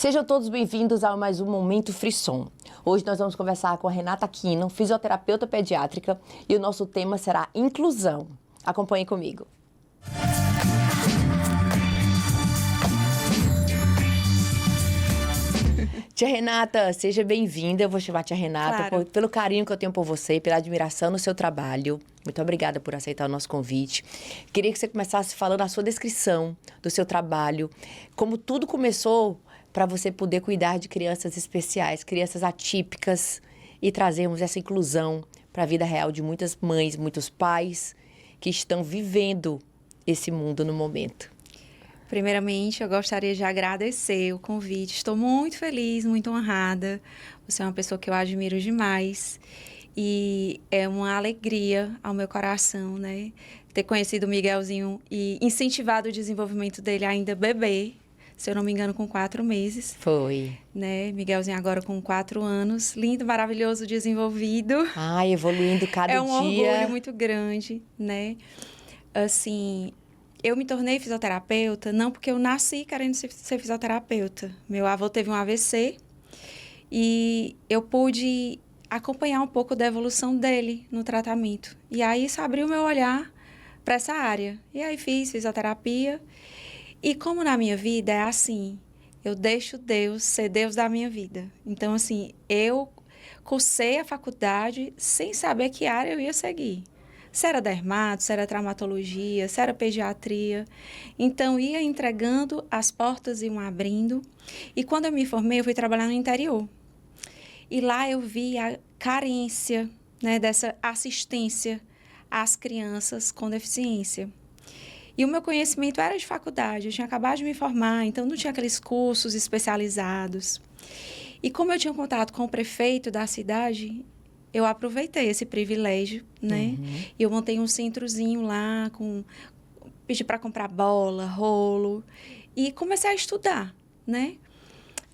Sejam todos bem-vindos a mais um Momento Frisson. Hoje nós vamos conversar com a Renata Aquino, fisioterapeuta pediátrica, e o nosso tema será inclusão. Acompanhe comigo. Tia Renata, seja bem-vinda. Eu vou chamar tia Renata pelo carinho que eu tenho por você, pela admiração no seu trabalho. Muito obrigada por aceitar o nosso convite. Queria que você começasse falando a sua descrição do seu trabalho, como tudo começou para você poder cuidar de crianças especiais, crianças atípicas, e trazermos essa inclusão para a vida real de muitas mães, muitos pais que estão vivendo esse mundo no momento. Primeiramente, eu gostaria de agradecer o convite. Estou muito feliz, muito honrada. Você é uma pessoa que eu admiro demais. E é uma alegria ao meu coração, né? Ter conhecido o Miguelzinho e incentivado o desenvolvimento dele ainda bebê. Se eu não me engano, com 4 meses. Foi. Né? Miguelzinho agora com 4 anos. Lindo, maravilhoso, desenvolvido. Ai, evoluindo cada dia. É um orgulho muito grande, né? Assim, eu me tornei fisioterapeuta não porque eu nasci querendo ser fisioterapeuta. Meu avô teve um AVC e eu pude acompanhar um pouco da evolução dele no tratamento. E aí isso abriu meu olhar para essa área. E aí fiz fisioterapia. E como na minha vida é assim, eu deixo Deus ser Deus da minha vida. Então, assim, eu cursei a faculdade sem saber que área eu ia seguir. Se era dermato, se era traumatologia, se era pediatria. Então, ia entregando, as portas iam abrindo. E quando eu me formei, eu fui trabalhar no interior. E lá eu vi a carência, né, dessa assistência às crianças com deficiência. E o meu conhecimento era de faculdade, eu tinha acabado de me formar, então não tinha aqueles cursos especializados. E como eu tinha contato com o prefeito da cidade, eu aproveitei esse privilégio, né? E eu montei um centrozinho lá, pedi para comprar bola, rolo, e comecei a estudar, né?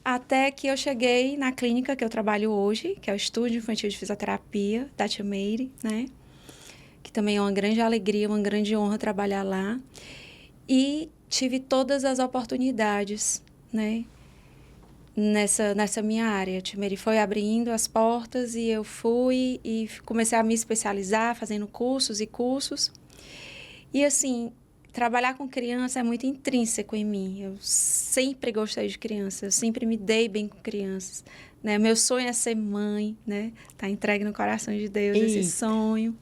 Até que eu cheguei na clínica que eu trabalho hoje, que é o Estúdio Infantil de Fisioterapia da Tia Meire, né? Que também é uma grande alegria, uma grande honra trabalhar lá. E tive todas as oportunidades, né, nessa minha área. A Tia Meire foi abrindo as portas e eu fui e comecei a me especializar, fazendo cursos e cursos. E, assim, trabalhar com criança é muito intrínseco em mim. Eu sempre gostei de criança, eu sempre me dei bem com crianças, né? Meu sonho é ser mãe, né? Tá entregue no coração de Deus esse sonho.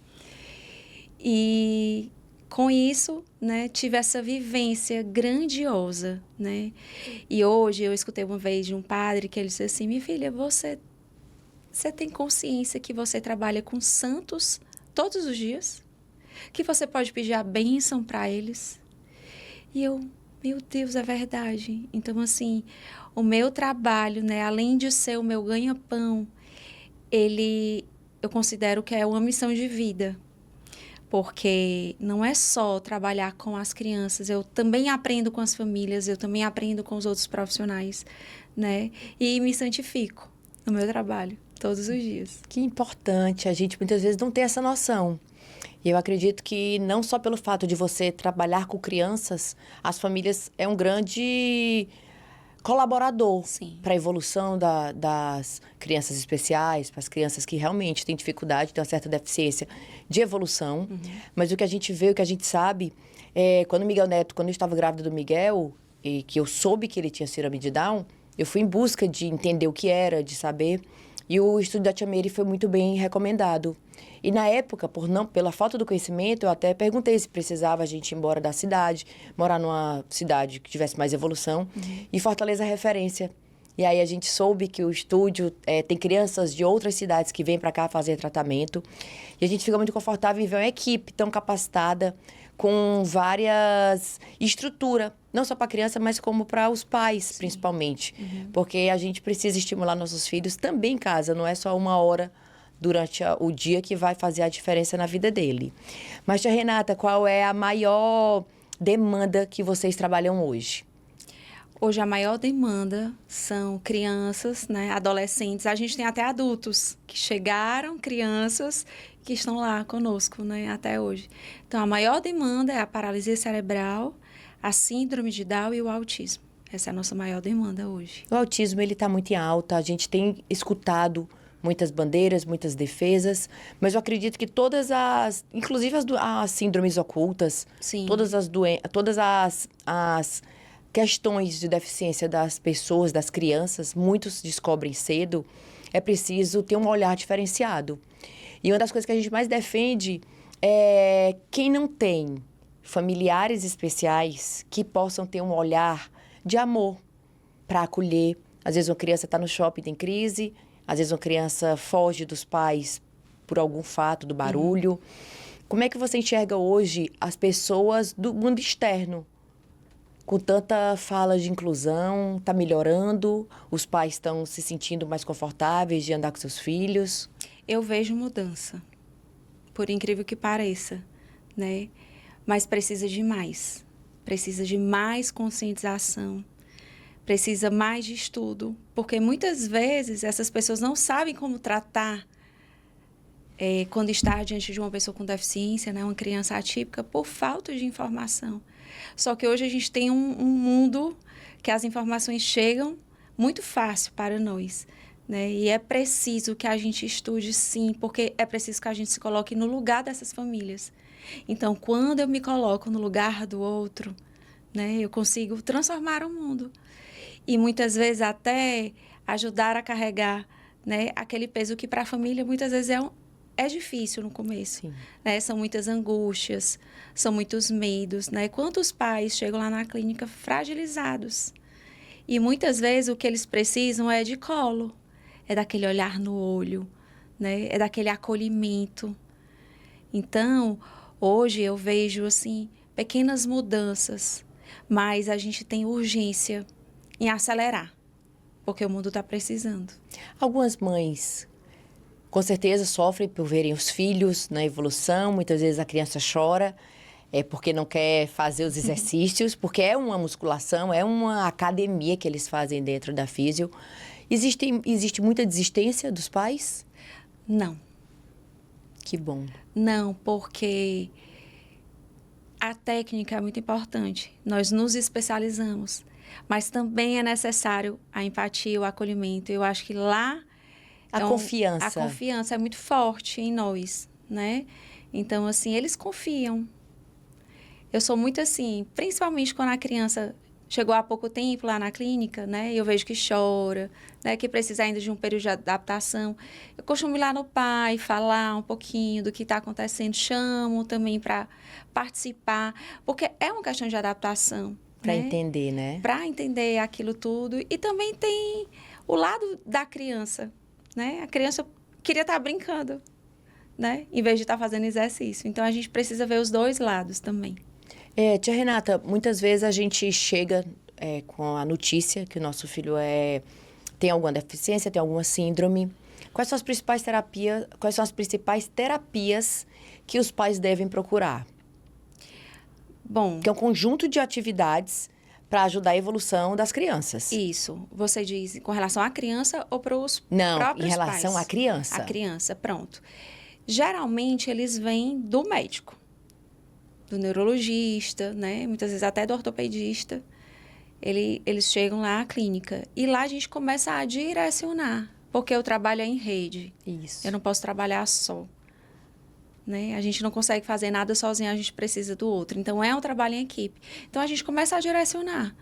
E com isso, né, tive essa vivência grandiosa, né? E hoje eu escutei uma vez de um padre que ele disse assim: minha filha, você tem consciência que você trabalha com santos todos os dias? Que você pode pedir a bênção para eles? E eu, meu Deus, é verdade. Então, assim, o meu trabalho, né, além de ser o meu ganha-pão, eu considero que é uma missão de vida. Porque não é só trabalhar com as crianças, eu também aprendo com as famílias, eu também aprendo com os outros profissionais, né? E me santifico no meu trabalho, todos os dias. Que importante, a gente muitas vezes não tem essa noção. E eu acredito que não só pelo fato de você trabalhar com crianças, as famílias é um grande colaborador para a evolução das crianças especiais, para as crianças que realmente têm dificuldade, têm uma certa deficiência de evolução. Mas o que a gente vê, o que a gente sabe, quando eu estava grávida do Miguel, e que eu soube que ele tinha síndrome de Down, eu fui em busca de entender o que era, de saber, e o estudo da Tia Meire foi muito bem recomendado. E na época, pela falta do conhecimento, eu até perguntei se precisava a gente ir embora da cidade, morar numa cidade que tivesse mais evolução, e Fortaleza é referência. E aí a gente soube que o estúdio tem crianças de outras cidades que vêm para cá fazer tratamento, e a gente fica muito confortável em ver uma equipe tão capacitada, com várias estruturas, não só para a criança, mas como para os pais, principalmente. Porque a gente precisa estimular nossos filhos também em casa, não é só uma hora durante o dia que vai fazer a diferença na vida dele. Mas, tia Renata, qual é a maior demanda que vocês trabalham hoje? Hoje a maior demanda são crianças, né, adolescentes. A gente tem até adultos que chegaram, crianças que estão lá conosco, né, até hoje. Então, a maior demanda é a paralisia cerebral, a síndrome de Down e o autismo. Essa é a nossa maior demanda hoje. O autismo, ele está muito em alta, a gente tem escutado muitas bandeiras, muitas defesas, mas eu acredito que inclusive as síndromes ocultas, Sim. todas as questões de deficiência das pessoas, das crianças, muitos descobrem cedo, é preciso ter um olhar diferenciado. E uma das coisas que a gente mais defende é quem não tem familiares especiais que possam ter um olhar de amor para acolher. Às vezes uma criança está no shopping, tem crise, às vezes uma criança foge dos pais por algum fato, do barulho. Como é que você enxerga hoje as pessoas do mundo externo? Com tanta fala de inclusão, está melhorando, os pais estão se sentindo mais confortáveis de andar com seus filhos? Eu vejo mudança, por incrível que pareça, né? Mas precisa de mais. Precisa de mais conscientização. Precisa mais de estudo. Porque muitas vezes essas pessoas não sabem como tratar quando está diante de uma pessoa com deficiência, né? Uma criança atípica, por falta de informação. Só que hoje a gente tem um mundo que as informações chegam muito fácil para nós, né? E é preciso que a gente estude, sim, porque é preciso que a gente se coloque no lugar dessas famílias. Então, quando eu me coloco no lugar do outro, né, eu consigo transformar o mundo. E muitas vezes até ajudar a carregar, né, aquele peso que para a família muitas vezes é difícil no começo, né? São muitas angústias, são muitos medos, né? Quantos pais chegam lá na clínica fragilizados? E muitas vezes o que eles precisam é de colo, é daquele olhar no olho, né? É daquele acolhimento. Então, hoje eu vejo, assim, pequenas mudanças, mas a gente tem urgência em acelerar, porque o mundo está precisando. Algumas mães com certeza sofrem por verem os filhos na evolução, muitas vezes a criança chora porque não quer fazer os exercícios, porque é uma musculação, é uma academia que eles fazem dentro da físio. Existe muita desistência dos pais? Não. Que bom. Não, porque a técnica é muito importante. Nós nos especializamos, mas também é necessário a empatia, o acolhimento. Eu acho que lá a confiança. A confiança é muito forte em nós, né? Então, assim, eles confiam. Eu sou muito assim, principalmente quando a criança chegou há pouco tempo lá na clínica, né? Eu vejo que chora, né? Que precisa ainda de um período de adaptação. Eu costumo ir lá no pai, falar um pouquinho do que está acontecendo. Chamo também para participar, porque é uma questão de adaptação. Para entender, né? Para entender aquilo tudo. E também tem o lado da criança, né? A criança queria estar brincando, né? Em vez de estar fazendo exercício. Então, a gente precisa ver os dois lados também. Tia Renata, muitas vezes a gente chega com a notícia que o nosso filho tem alguma deficiência, tem alguma síndrome. Quais são as principais terapias que os pais devem procurar? Bom... Que é um conjunto de atividades para ajudar a evolução das crianças. Isso. Você diz com relação à criança ou para os próprios pais? Não, em relação à criança. A criança, pronto. Geralmente, eles vêm do médico, do neurologista, né? Muitas vezes até do ortopedista. Eles chegam lá à clínica. E lá a gente começa a direcionar, porque o trabalho é em rede. Isso. Eu não posso trabalhar só. Né? A gente não consegue fazer nada sozinho, a gente precisa do outro. Então, é um trabalho em equipe. Então, a gente começa a direcionar,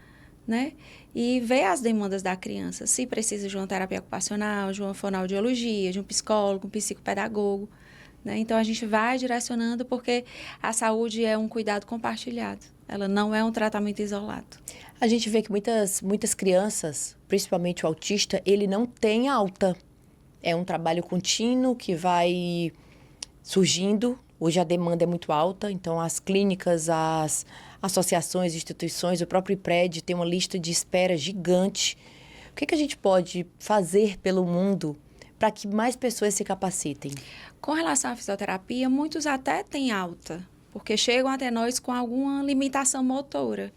né? E ver as demandas da criança. Se precisa de uma terapia ocupacional, de uma fonoaudiologia, de um psicólogo, um psicopedagogo. Né? Então, a gente vai direcionando porque a saúde é um cuidado compartilhado. Ela não é um tratamento isolado. A gente vê que muitas crianças, principalmente o autista, ele não tem alta. É um trabalho contínuo que vai surgindo. Hoje a demanda é muito alta, então as clínicas, as associações, instituições, o próprio IPRED tem uma lista de espera gigante. O que a gente pode fazer pelo mundo para que mais pessoas se capacitem? Com relação à fisioterapia, muitos até têm alta, porque chegam até nós com alguma limitação motora,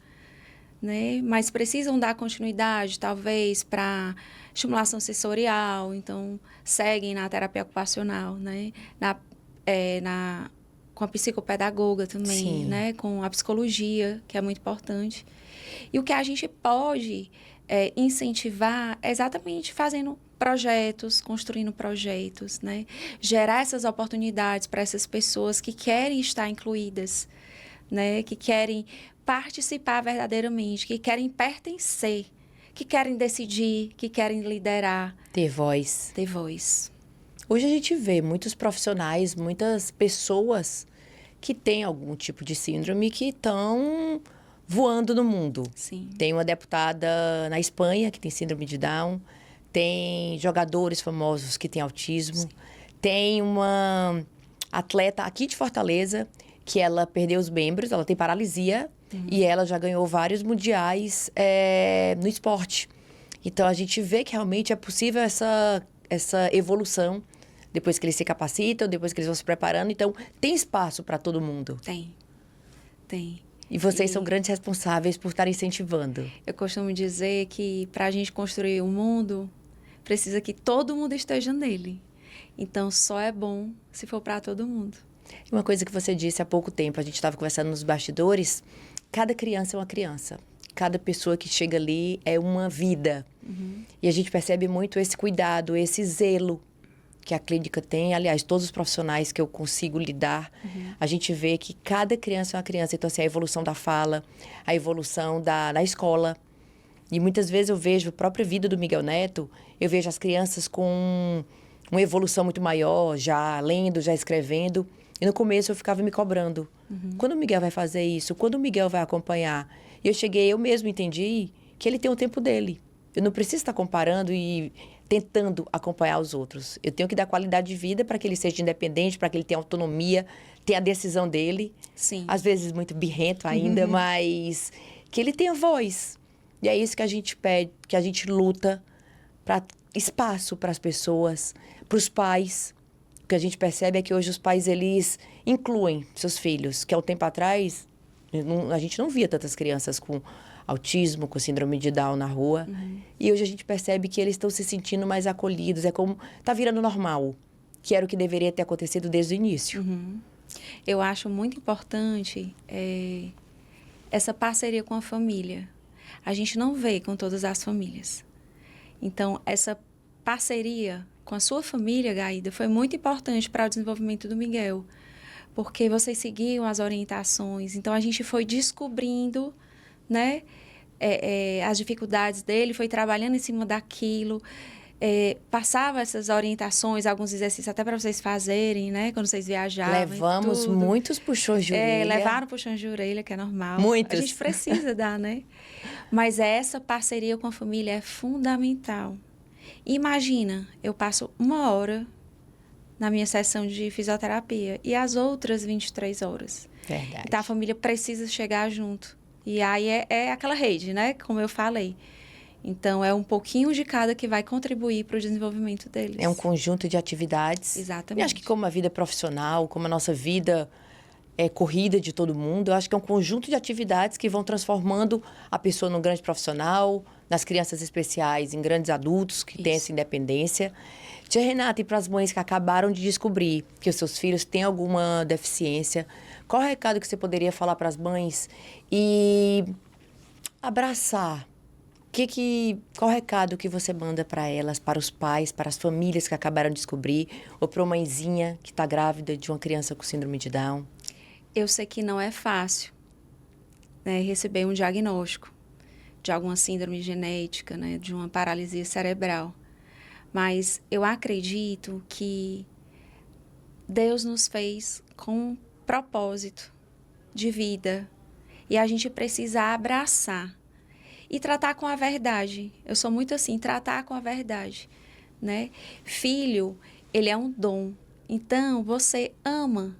né? Mas precisam dar continuidade, talvez, para estimulação sensorial, então seguem na terapia ocupacional, né? Na com a psicopedagoga também, Sim. né? Com a psicologia, que é muito importante. E o que a gente pode incentivar é exatamente fazendo projetos, construindo projetos, né? Gerar essas oportunidades para essas pessoas que querem estar incluídas, né? Que querem participar verdadeiramente, que querem pertencer, que querem decidir, que querem liderar. Ter voz. Ter voz. Hoje a gente vê muitos profissionais, muitas pessoas que têm algum tipo de síndrome que estão voando no mundo. Sim. Tem uma deputada na Espanha que tem síndrome de Down, tem jogadores famosos que têm autismo, sim, tem uma atleta aqui de Fortaleza que ela perdeu os membros, ela tem paralisia, e ela já ganhou vários mundiais no esporte. Então, a gente vê que realmente é possível essa evolução depois que eles se capacitam, depois que eles vão se preparando. Então, tem espaço para todo mundo. Tem. E vocês são grandes responsáveis por estar incentivando. Eu costumo dizer que para a gente construir o mundo, precisa que todo mundo esteja nele. Então, só é bom se for para todo mundo. Uma coisa que você disse há pouco tempo, a gente estava conversando nos bastidores, cada criança é uma criança. Cada pessoa que chega ali é uma vida. E a gente percebe muito esse cuidado, esse zelo que a clínica tem. Aliás, todos os profissionais que eu consigo lidar, a gente vê que cada criança é uma criança. Então, assim, a evolução da fala, a evolução na escola. E muitas vezes eu vejo a própria vida do Miguel Neto, eu vejo as crianças com uma evolução muito maior, já lendo, já escrevendo. E no começo eu ficava me cobrando. Quando o Miguel vai fazer isso? Quando o Miguel vai acompanhar? E eu mesmo entendi que ele tem o tempo dele. Eu não preciso estar comparando e tentando acompanhar os outros. Eu tenho que dar qualidade de vida para que ele seja independente, para que ele tenha autonomia, tenha a decisão dele. Sim. Às vezes muito birrento ainda, mas que ele tenha voz. E é isso que a gente pede, que a gente luta para espaço para as pessoas, para os pais. O que a gente percebe é que hoje os pais, eles incluem seus filhos, que há um tempo atrás a gente não via tantas crianças com autismo, com síndrome de Down na rua. E hoje a gente percebe que eles estão se sentindo mais acolhidos. É como tá virando normal, que era o que deveria ter acontecido desde o início. Eu acho muito importante essa parceria com a família. A gente não vê com todas as famílias. Então, essa parceria com a sua família, Gaída, foi muito importante para o desenvolvimento do Miguel, porque vocês seguiam as orientações. Então, a gente foi descobrindo, né, as dificuldades dele, foi trabalhando em cima daquilo, passava essas orientações, alguns exercícios até para vocês fazerem, né, quando vocês viajavam. Levamos muitos puxões de orelha. Levaram puxões de orelha, que é normal. Muitos. A gente precisa dar, né? Mas essa parceria com a família é fundamental. Imagina, eu passo 1 hora na minha sessão de fisioterapia e as outras 23 horas. Verdade. Então, a família precisa chegar junto. E aí é aquela rede, né? Como eu falei. Então, é um pouquinho de cada que vai contribuir para o desenvolvimento deles. É um conjunto de atividades. Exatamente. E acho que como a vida profissional, como a nossa vida é corrida de todo mundo, eu acho que é um conjunto de atividades que vão transformando a pessoa num grande profissional, nas crianças especiais, em grandes adultos que têm essa independência. Tia Renata, e para as mães que acabaram de descobrir que os seus filhos têm alguma deficiência, qual é o recado que você poderia falar para as mães e abraçar? Qual o recado que você manda para elas, para os pais, para as famílias que acabaram de descobrir, ou para uma mãezinha que está grávida de uma criança com síndrome de Down? Eu sei que não é fácil, né, receber um diagnóstico de alguma síndrome genética, né, de uma paralisia cerebral. Mas eu acredito que Deus nos fez com um propósito de vida e a gente precisa abraçar e tratar com a verdade. Eu sou muito assim, tratar com a verdade, né? Filho, ele é um dom. Então, você ama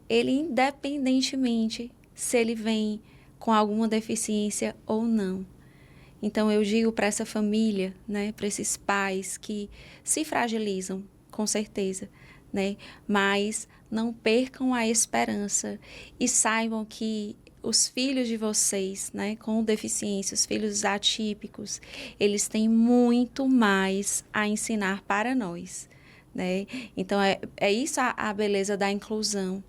ele independentemente se ele vem com alguma deficiência ou não. Então, eu digo para essa família, né, para esses pais que se fragilizam, com certeza, né, mas não percam a esperança e saibam que os filhos de vocês, né, com deficiência, os filhos atípicos, eles têm muito mais a ensinar para nós, né? Então, é isso a beleza da inclusão,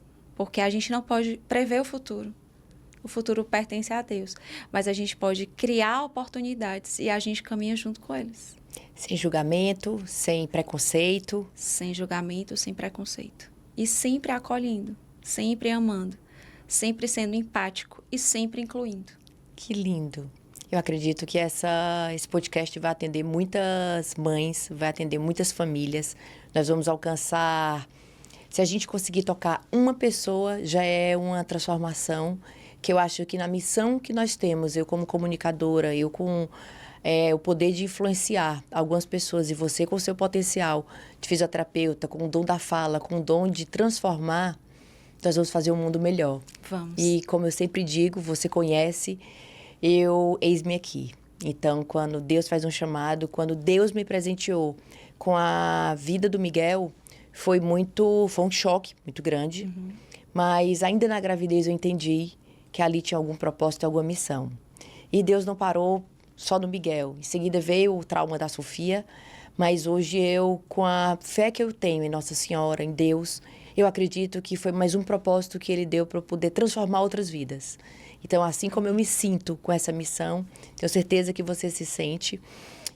porque a gente não pode prever o futuro. O futuro pertence a Deus, mas a gente pode criar oportunidades e a gente caminha junto com eles. Sem julgamento, sem preconceito. Sem julgamento, sem preconceito. E sempre acolhendo, sempre amando, sempre sendo empático e sempre incluindo. Que lindo. Eu acredito que esse podcast vai atender muitas mães, vai atender muitas famílias. Nós vamos alcançar... Se a gente conseguir tocar uma pessoa, já é uma transformação, que eu acho que na missão que nós temos, eu como comunicadora, eu com o poder de influenciar algumas pessoas, e você com o seu potencial de fisioterapeuta, com o dom da fala, com o dom de transformar, nós vamos fazer um mundo melhor. Vamos. E como eu sempre digo, você conhece, eis-me aqui. Então, quando Deus faz um chamado, quando Deus me presenteou com a vida do Miguel, foi um choque muito grande. Uhum. Mas ainda na gravidez eu entendi que ali tinha algum propósito, alguma missão. E Deus não parou só no Miguel. Em seguida veio o trauma da Sofia, mas hoje eu, com a fé que eu tenho em Nossa Senhora, em Deus, eu acredito que foi mais um propósito que Ele deu para eu poder transformar outras vidas. Então, assim como eu me sinto com essa missão, tenho certeza que você se sente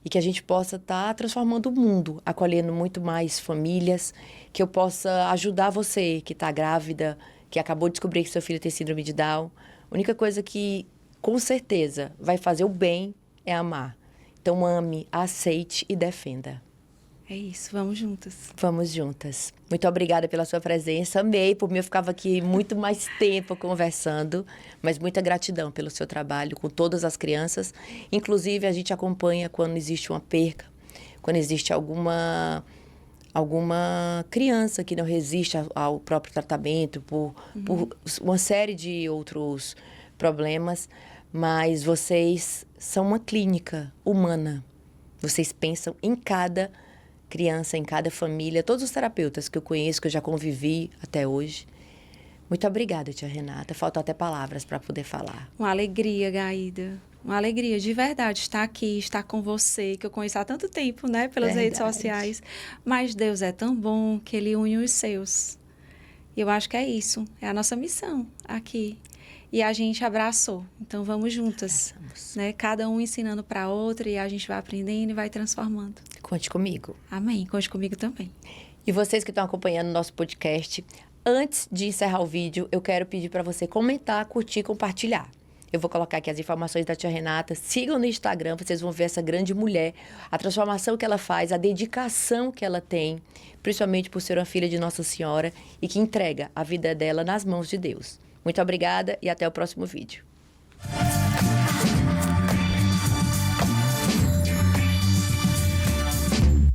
e que a gente possa estar transformando o mundo, acolhendo muito mais famílias, que eu possa ajudar você que está grávida, que acabou de descobrir que seu filho tem síndrome de Down. A única coisa que, com certeza, vai fazer o bem é amar. Então, ame, aceite e defenda. É isso, vamos juntas. Vamos juntas. Muito obrigada pela sua presença. Amei, por mim eu ficava aqui muito mais tempo conversando, mas muita gratidão pelo seu trabalho com todas as crianças. Inclusive, a gente acompanha quando existe uma perca, quando existe alguma criança que não resiste ao próprio tratamento por uma série de outros problemas, mas vocês são uma clínica humana. Vocês pensam em cada criança, em cada família, todos os terapeutas que eu conheço, que eu já convivi até hoje. Muito obrigada, tia Renata. Faltam até palavras para poder falar. Uma alegria, Gaída. Uma alegria de verdade estar aqui, estar com você, que eu conheço há tanto tempo, né? Pelas redes sociais. Mas Deus é tão bom que Ele une os seus. E eu acho que é isso. É a nossa missão aqui. E a gente abraçou. Então, vamos juntas. Né? Cada um ensinando para a outra e a gente vai aprendendo e vai transformando. Conte comigo. Amém. Conte comigo também. E vocês que estão acompanhando o nosso podcast, antes de encerrar o vídeo, eu quero pedir para você comentar, curtir, compartilhar. Eu vou colocar aqui as informações da tia Renata. Sigam no Instagram, vocês vão ver essa grande mulher, a transformação que ela faz, a dedicação que ela tem, principalmente por ser uma filha de Nossa Senhora e que entrega a vida dela nas mãos de Deus. Muito obrigada e até o próximo vídeo.